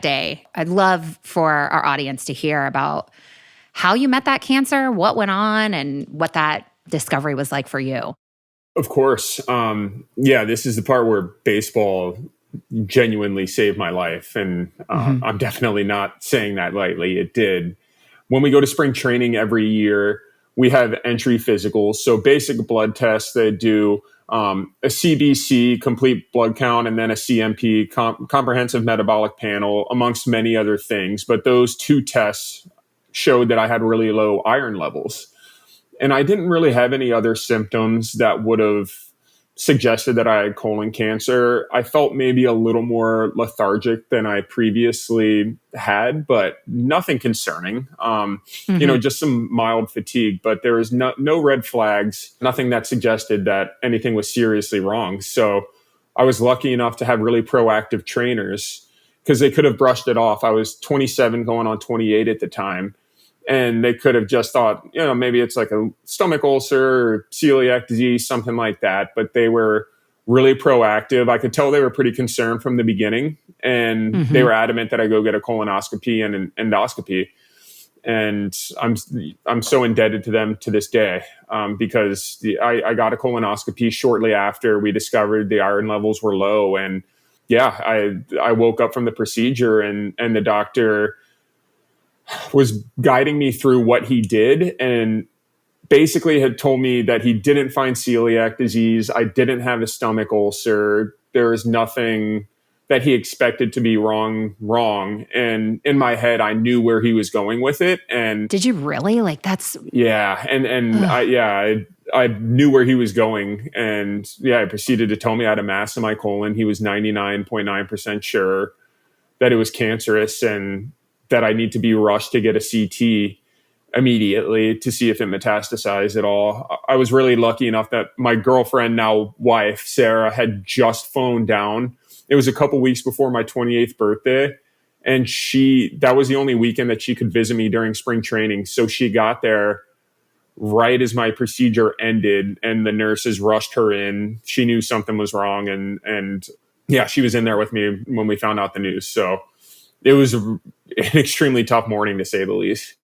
day. I'd love for our audience to hear about how you met that cancer, what went on, and what that discovery was like for you. Of course. This is the part where baseball genuinely saved my life. And I'm definitely not saying that lightly. It did. When we go to spring training every year, we have entry physicals. So basic blood tests. They do a CBC, complete blood count, and then a CMP, comprehensive metabolic panel, amongst many other things. But those two tests showed that I had really low iron levels. And I didn't really have any other symptoms that would have suggested that I had colon cancer. I felt maybe a little more lethargic than I previously had, but nothing concerning. Just some mild fatigue, but there was no red flags, nothing that suggested that anything was seriously wrong. So I was lucky enough to have really proactive trainers because they could have brushed it off. I was 27 going on 28 at the time. And they could have just thought, maybe it's like a stomach ulcer or celiac disease, something like that. But they were really proactive. I could tell they were pretty concerned from the beginning. And they were adamant that I go get a colonoscopy and an endoscopy. And I'm so indebted to them to this day because I got a colonoscopy shortly after we discovered the iron levels were low. And I woke up from the procedure and the doctor was guiding me through what he did and basically had told me that he didn't find celiac disease. I didn't have a stomach ulcer. There was nothing that he expected to be wrong. And in my head, I knew where he was going with it. And did you really? Yeah. I knew where he was going. And I proceeded to tell me I had a mass in my colon. He was 99.9% sure that it was cancerous and that I need to be rushed to get a CT immediately to see if it metastasized at all. I was really lucky enough that my girlfriend, now wife, Sarah, had just phoned down. It was a couple weeks before my 28th birthday. And that was the only weekend that she could visit me during spring training. So she got there right as my procedure ended and the nurses rushed her in. She knew something was wrong. And she was in there with me when we found out the news. So it was an extremely tough morning, to say the least.